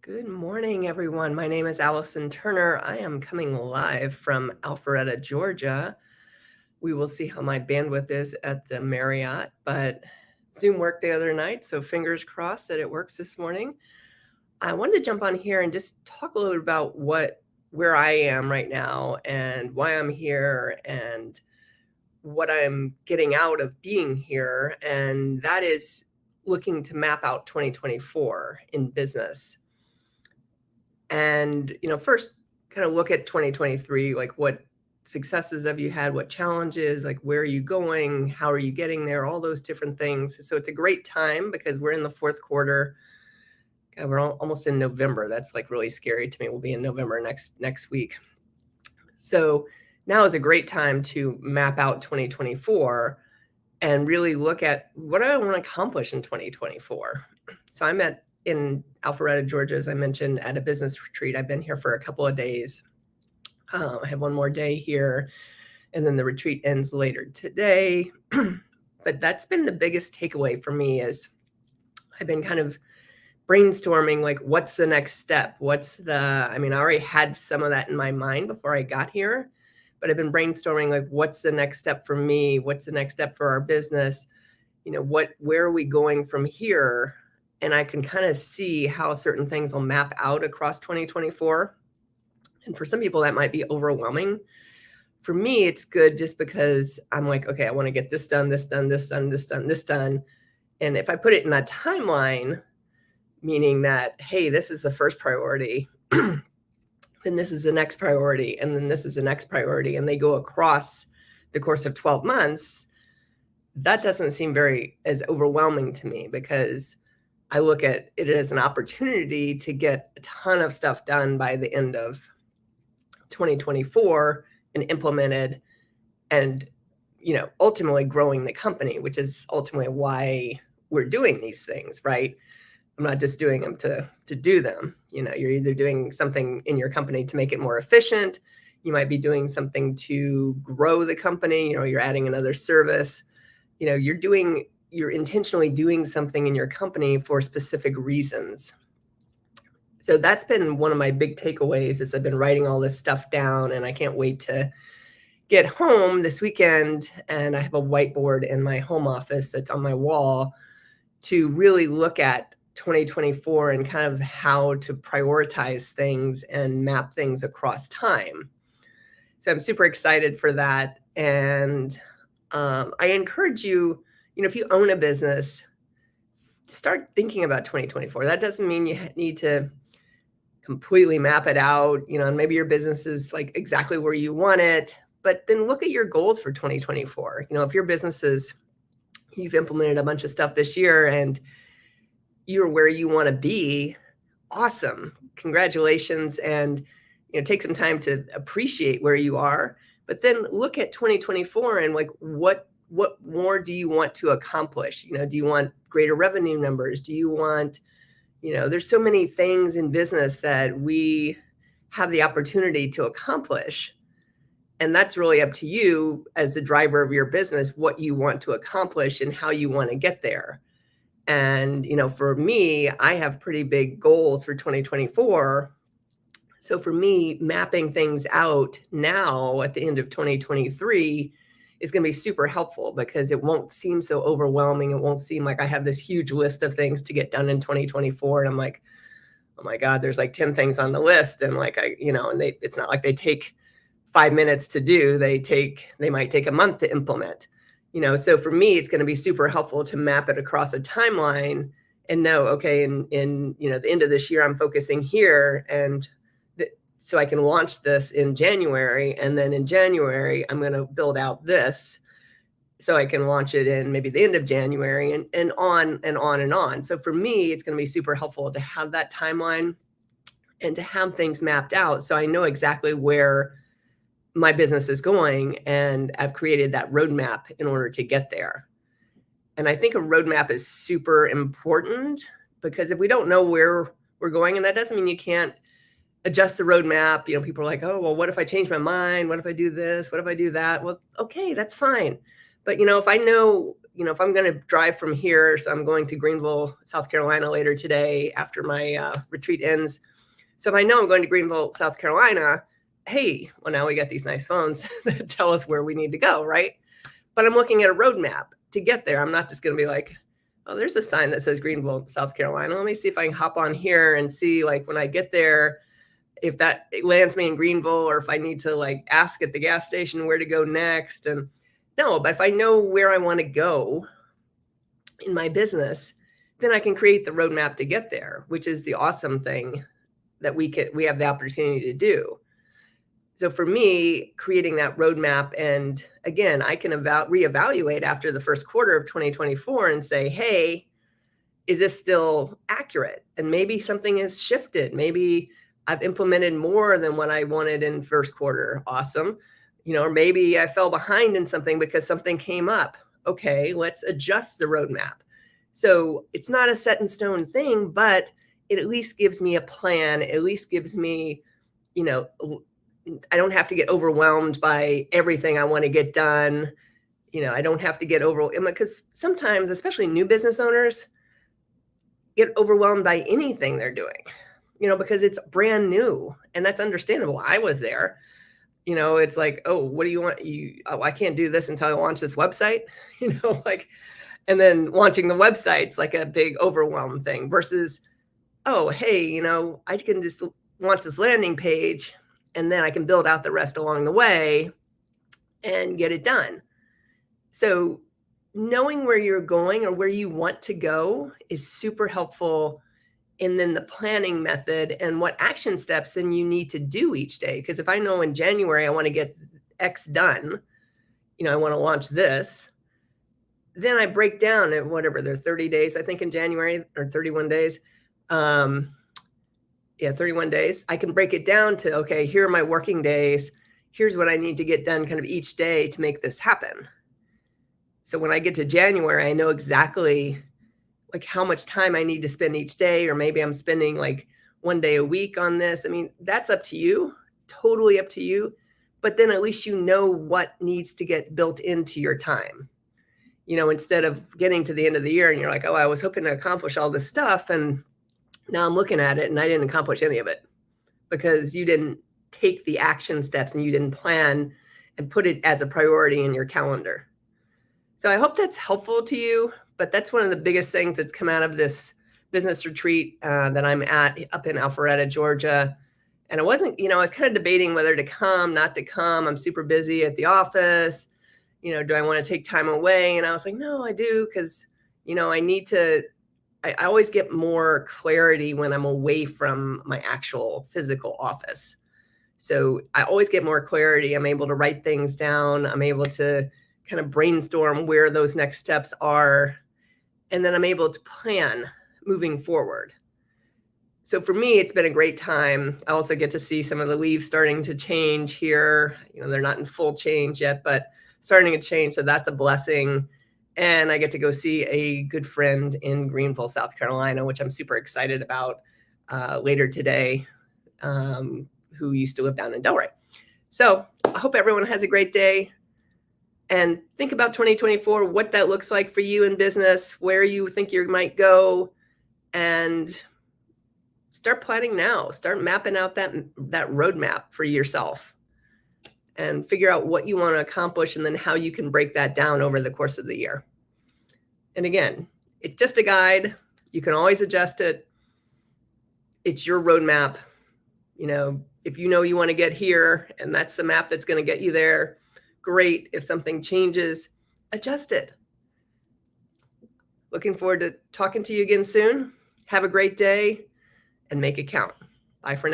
Good morning, everyone. My name is Allison Turner. I am coming live from Alpharetta, Georgia. We will see how my bandwidth is at the Marriott, but Zoom worked the other night, so fingers crossed that it works this morning. I wanted to jump on here and just talk a little bit about where I am right now and why I'm here and what I'm getting out of being here, and that is looking to map out 2024 in business. And, first kind of look at 2023, like what successes have you had, what challenges, like where are you going, how are you getting there, all those different things. So it's a great time because we're in the fourth quarter. God, we're almost in November. That's like really scary to me. We'll be in November next week. So now is a great time to map out 2024 and really look at what do I want to accomplish in 2024. So I'm in Alpharetta, Georgia, as I mentioned, at a business retreat. I've been here for a couple of days. I have one more day here, and then the retreat ends later today. But that's been the biggest takeaway for me is I've been kind of brainstorming, like, what's the next step? I already had some of that in my mind before I got here, but I've been brainstorming, like, what's the next step for me? What's the next step for our business? Where are we going from here? And I can kind of see how certain things will map out across 2024. And for some people, that might be overwhelming. For me, it's good just because I'm like, okay, I want to get this done, this done, this done, this done, this done. And if I put it in a timeline, meaning that, hey, this is the first priority, then this is the next priority, and then this is the next priority, and they go across the course of 12 months, that doesn't seem very as overwhelming to me because I look at it as an opportunity to get a ton of stuff done by the end of 2024 and implemented and, ultimately growing the company, which is ultimately why we're doing these things, right? I'm not just doing them to do them. You're either doing something in your company to make it more efficient. You might be doing something to grow the company. You're adding another service. You're intentionally doing something in your company for specific reasons. So that's been one of my big takeaways is I've been writing all this stuff down, and I can't wait to get home this weekend. And I have a whiteboard in my home office that's on my wall to really look at 2024 and kind of how to prioritize things and map things across time. So I'm super excited for that. And I encourage you, if you own a business, start thinking about 2024. That doesn't mean you need to completely map it out, and maybe your business is like exactly where you want it, but then look at your goals for 2024. If your business you've implemented a bunch of stuff this year and you're where you want to be, awesome. Congratulations. And, take some time to appreciate where you are, but then look at 2024 and like, what more do you want to accomplish? Do you want greater revenue numbers? Do you want, there's so many things in business that we have the opportunity to accomplish. And that's really up to you as the driver of your business, what you want to accomplish and how you want to get there. And, for me, I have pretty big goals for 2024. So for me, mapping things out now at the end of 2023 is going to be super helpful because it won't seem so overwhelming. It won't seem like I have this huge list of things to get done in 2024. And I'm like, oh my God, there's like 10 things on the list. And like, it's not like they take 5 minutes to do, they might take a month to implement. So for me, it's going to be super helpful to map it across a timeline and know, okay, in the end of this year, I'm focusing here, and so I can launch this in January, and then in January, I'm going to build out this so I can launch it in maybe the end of January and on and on and on. So for me, it's going to be super helpful to have that timeline and to have things mapped out so I know exactly where my business is going, and I've created that roadmap in order to get there. And I think a roadmap is super important because if we don't know where we're going, and that doesn't mean you can't adjust the roadmap. People are like, oh, well, what if I change my mind? What if I do this? What if I do that? Well, okay, that's fine. But, if I know if I'm going to drive from here, so I'm going to Greenville, South Carolina later today after my retreat ends. So if I know I'm going to Greenville, South Carolina, hey, well, now we got these nice phones that tell us where we need to go, right? But I'm looking at a roadmap to get there. I'm not just going to be like, oh, there's a sign that says Greenville, South Carolina. Let me see if I can hop on here and see, like, when I get there, if that lands me in Greenville, or if I need to like ask at the gas station where to go next. And no, but if I know where I want to go in my business, then I can create the roadmap to get there, which is the awesome thing that we have the opportunity to do. So for me, creating that roadmap, and again, I can reevaluate after the first quarter of 2024 and say, hey, is this still accurate? And maybe something has shifted. Maybe I've implemented more than what I wanted in first quarter. Awesome. Or maybe I fell behind in something because something came up. Okay, let's adjust the roadmap. So it's not a set in stone thing, but it at least gives me a plan. It at least gives me, I don't have to get overwhelmed by everything I want to get done. I don't have to get overwhelmed, because sometimes, especially new business owners, get overwhelmed by anything they're doing, because it's brand new, and that's understandable. I was there. It's like, oh, what do you want? I can't do this until I launch this website, and then launching the website's like a big overwhelm thing versus, oh, hey, I can just launch this landing page, and then I can build out the rest along the way and get it done. So knowing where you're going or where you want to go is super helpful. And then the planning method and what action steps then you need to do each day. Because if I know in January I want to get X done, I want to launch this, then I break down at whatever, they're 30 days, I think in January, or 31 days. 31 days. I can break it down to, okay, here are my working days. Here's what I need to get done kind of each day to make this happen. So when I get to January, I know exactly like how much time I need to spend each day, or maybe I'm spending like one day a week on this. I mean, that's up to you, totally up to you. But then at least you know what needs to get built into your time. Instead of getting to the end of the year and you're like, oh, I was hoping to accomplish all this stuff, and now I'm looking at it and I didn't accomplish any of it because you didn't take the action steps and you didn't plan and put it as a priority in your calendar. So I hope that's helpful to you, but that's one of the biggest things that's come out of this business retreat that I'm at up in Alpharetta, Georgia. And I wasn't, I was kind of debating whether to come, not to come. I'm super busy at the office. Do I want to take time away? And I was like, no, I do. Because, I need to, I always get more clarity when I'm away from my actual physical office. So I always get more clarity. I'm able to write things down. I'm able to kind of brainstorm where those next steps are. And then I'm able to plan moving forward. So for me, it's been a great time. I also get to see some of the leaves starting to change here. They're not in full change yet, but starting to change. So that's a blessing. And I get to go see a good friend in Greenville, South Carolina, which I'm super excited about later today, who used to live down in Delray. So I hope everyone has a great day. And think about 2024, what that looks like for you in business, where you think you might go, and start planning now. Start mapping out that roadmap for yourself and figure out what you want to accomplish and then how you can break that down over the course of the year. And again, it's just a guide. You can always adjust it. It's your roadmap. If you want to get here and that's the map that's going to get you there, great. If something changes, adjust it. Looking forward to talking to you again soon. Have a great day and make it count. Bye for now.